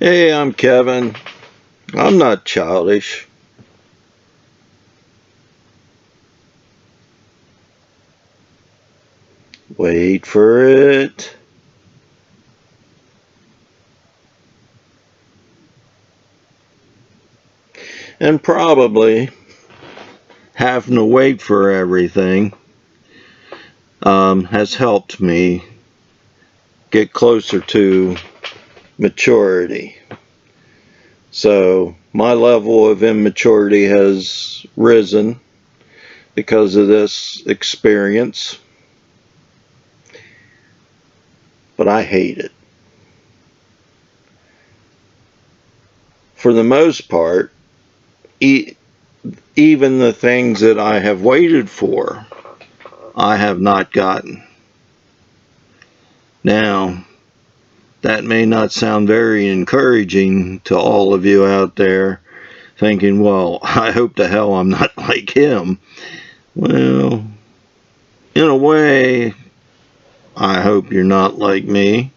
Hey, I'm Kevin. I'm not childish. Wait for it. And probably having to wait for everything has helped me get closer to maturity. So my level of immaturity has risen because of this experience. But I hate it. For the most part, even the things that I have waited for, I have not gotten. Now, that may not sound very encouraging to all of you out there thinking, well, I hope to hell I'm not like him. Well, in a way, I hope you're not like me.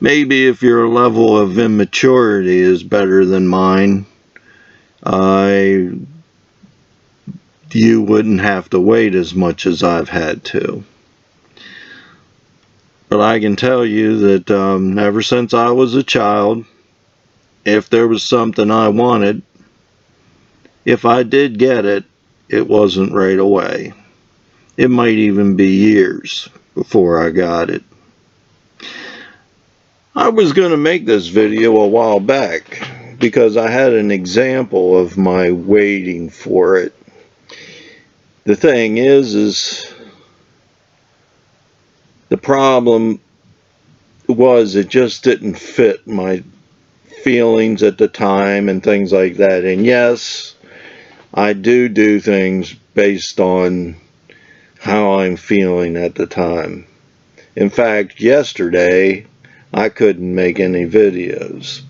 Maybe if your level of immaturity is better than mine, you wouldn't have to wait as much as I've had to. But I can tell you that ever since I was a child, if there was something I wanted, if I did get it, it wasn't right away. It might even be years before I got it. I was going to make this video a while back because I had an example of my waiting for it. The thing is the problem was it just didn't fit my feelings at the time and things like that. And yes, I do things based on how I'm feeling at the time. In fact, yesterday I couldn't make any videos.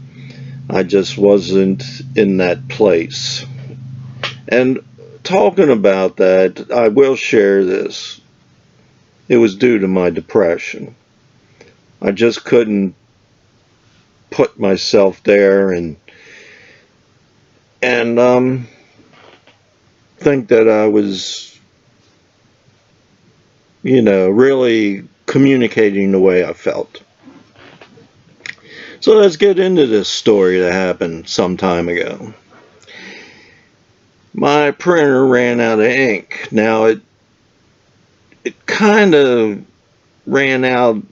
I just wasn't in that place. And talking about that, I will share this. It was due to my depression. I just couldn't put myself there and think that I was, really communicating the way I felt. So let's get into this story that happened some time ago. My printer ran out of ink. Now it kind of ran out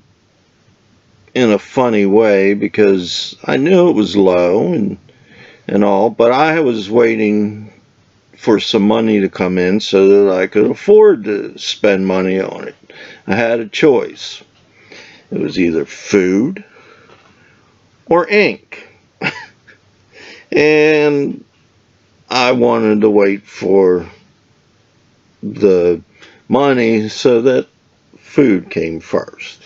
in a funny way because I knew it was low and all, but I was waiting for some money to come in so that I could afford to spend money on it. I had a choice. It was either food or ink. And I wanted to wait for the money so that food came first.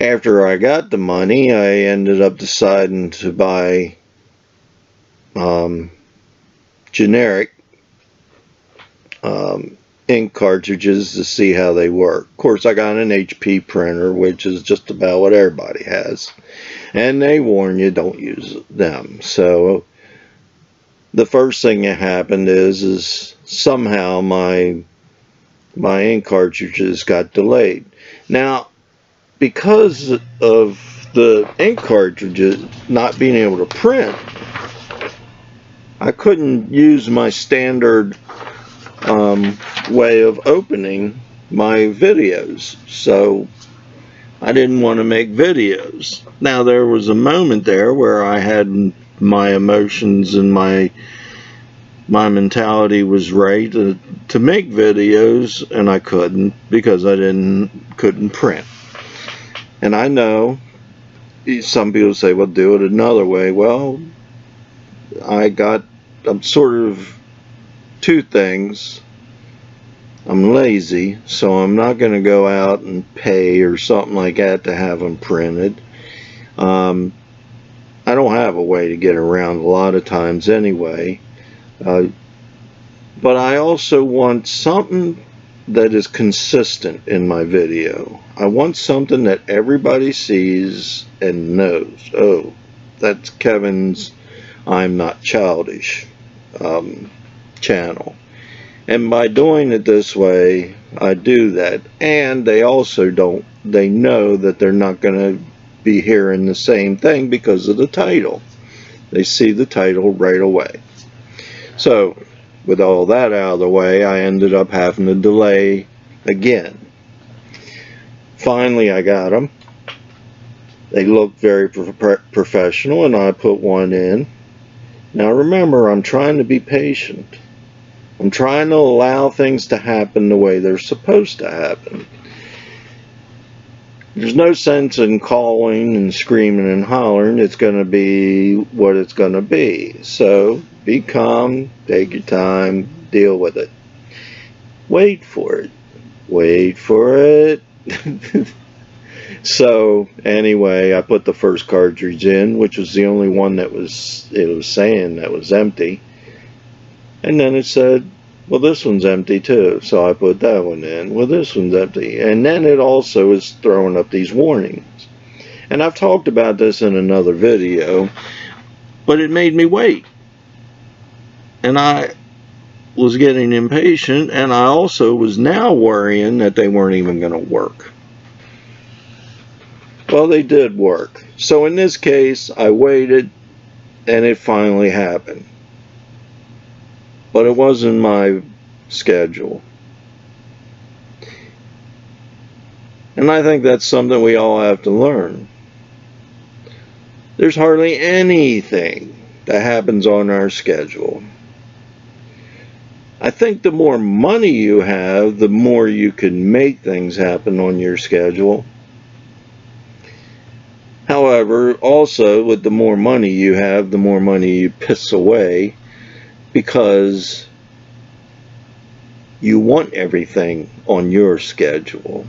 After I got the money, I ended up deciding to buy generic ink cartridges to see how they work. Of course, I got an HP printer, which is just about what everybody has, and they warn you don't use them. So the first thing that happened is somehow my ink cartridges got delayed. Now, because of the ink cartridges not being able to print, I couldn't use my standard way of opening my videos, so I didn't want to make videos. Now, there was a moment there where I had my emotions and my mentality was right to make videos, and I couldn't because I couldn't print. And I know some people say, well, do it another way. Well, I'm sort of two things. I'm lazy, so I'm not going to go out and pay or something like that to have them printed. I don't have a way to get around a lot of times anyway. But I also want something that is consistent in my video. I want something that everybody sees and knows. Oh, that's Kevin's I'm Not Childish channel. And by doing it this way, I do that. And they also they know that they're not going to be hearing the same thing because of the title. They see the title right away. So, with all that out of the way, I ended up having to delay again. Finally, I got them. They looked very professional, and I put one in. Now remember, I'm trying to be patient. I'm trying to allow things to happen the way they're supposed to happen. There's no sense in calling and screaming and hollering. It's going to be what it's going to be. So be calm, take your time, deal with it. Wait for it. Wait for it. So anyway, I put the first cartridge in, which was the only one that was saying that was empty. And then it said, well, this one's empty too. So I put that one in. Well, this one's empty. And then it also is throwing up these warnings. And I've talked about this in another video, but it made me wait. And I was getting impatient, and I also was now worrying that they weren't even going to work. Well, they did work. So in this case, I waited, and it finally happened. But it wasn't my schedule. And I think that's something we all have to learn. There's hardly anything that happens on our schedule. I think the more money you have, the more you can make things happen on your schedule. However, also, with the more money you have, the more money you piss away, because you want everything on your schedule.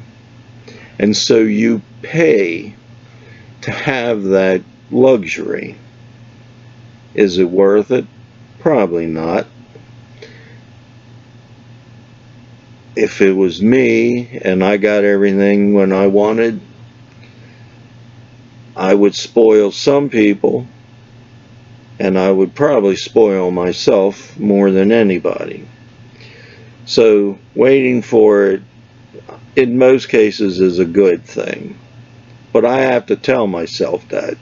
And so you pay to have that luxury. Is it worth it? Probably not. If it was me and I got everything when I wanted, I would spoil some people, and I would probably spoil myself more than anybody. So waiting for it, in most cases, is a good thing. But I have to tell myself that.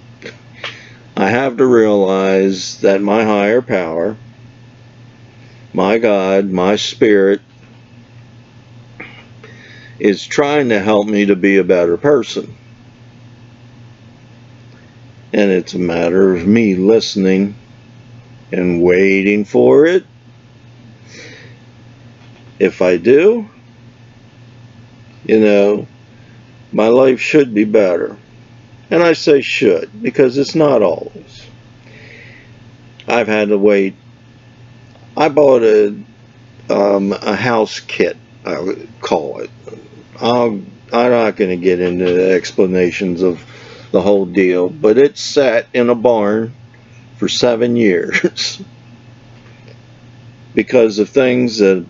I have to realize that my higher power, my God, my spirit, is trying to help me to be a better person. And it's a matter of me listening and waiting for it. If I do, you know, my life should be better. And I say should, because it's not always. I've had to wait. I bought a house kit, I would call it. I'm not going to get into the explanations of the whole deal, but it sat in a barn for 7 years because of things that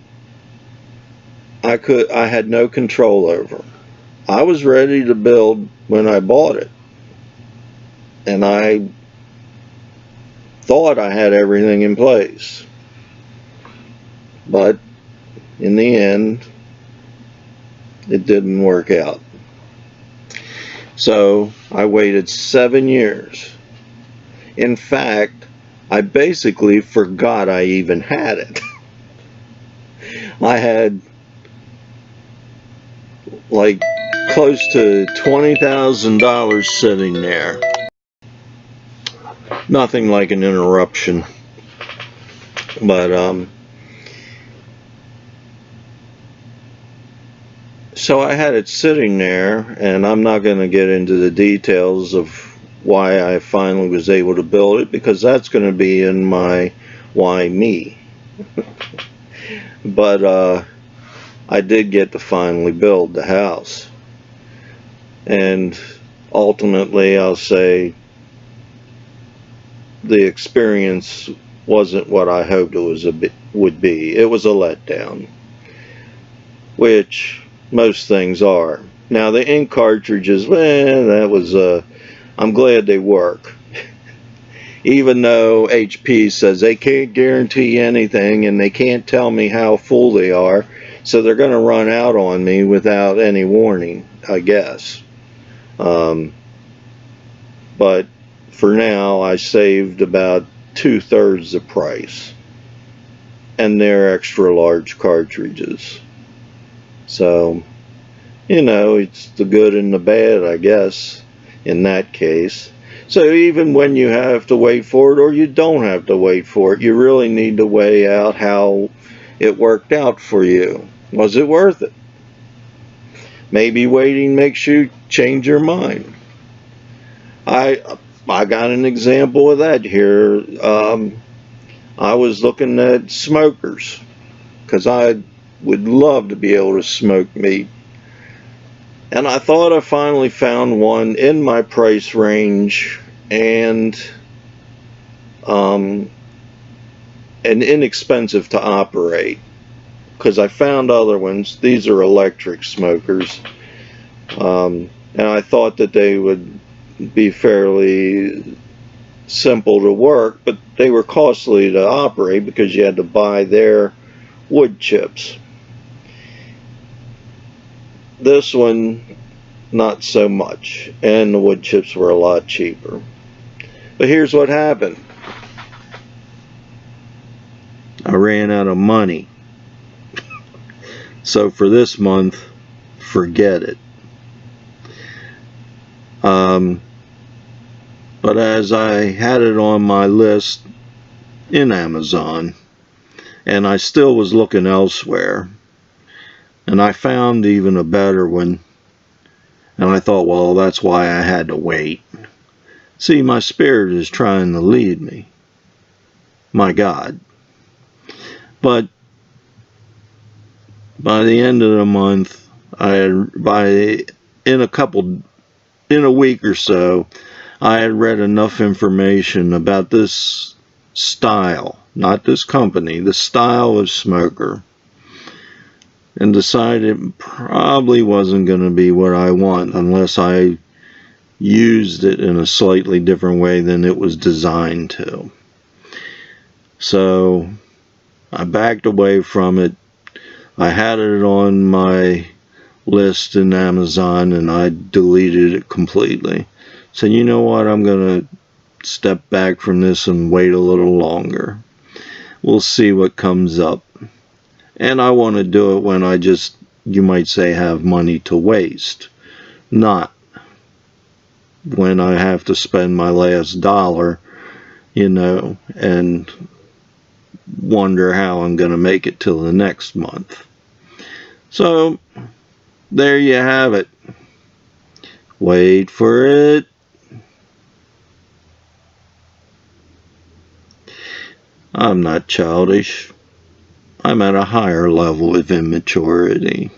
I had no control over. I was ready to build when I bought it, and I thought I had everything in place, but in the end it didn't work out. So I waited 7 years. In fact, I basically forgot I even had it. I had like close to $20,000 sitting there. Nothing like an interruption. But so I had it sitting there, and I'm not going to get into the details of why I finally was able to build it, because that's going to be in my why me. But I did get to finally build the house, and ultimately I'll say the experience wasn't what I hoped it would be. It was a letdown. which most things are. Now the ink cartridges, that was, I'm glad they work. Even though HP says they can't guarantee anything and they can't tell me how full they are, so they're going to run out on me without any warning, I guess. But for now, I saved about 2/3 the price, and they're extra large cartridges. So, it's the good and the bad, I guess, in that case. So even when you have to wait for it, or you don't have to wait for it, you really need to weigh out how it worked out for you. Was it worth it? Maybe waiting makes you change your mind. I got an example of that here. I was looking at smokers, because I would love to be able to smoke meat. And I thought I finally found one in my price range and inexpensive to operate, because I found other ones. These are electric smokers, and I thought that they would be fairly simple to work, but they were costly to operate because you had to buy their wood chips. This one, not so much, and the wood chips were a lot cheaper. But here's what happened. I ran out of money. So for this month, forget it. But as I had it on my list in Amazon, and I still was looking elsewhere, and I found even a better one, and I thought, well, that's why I had to wait. See, my spirit is trying to lead me. My God. But by the end of the month, in a week or so, I had read enough information about this style, not this company, the style of smoker, and decided it probably wasn't going to be what I want unless I used it in a slightly different way than it was designed to. So I backed away from it. I had it on my list in Amazon and I deleted it completely. So you know what, I'm going to step back from this and wait a little longer. We'll see what comes up. And I want to do it when I just, you might say, have money to waste. Not when I have to spend my last dollar, and wonder how I'm going to make it till the next month. So, there you have it. Wait for it. I'm not childish. I'm at a higher level of immaturity.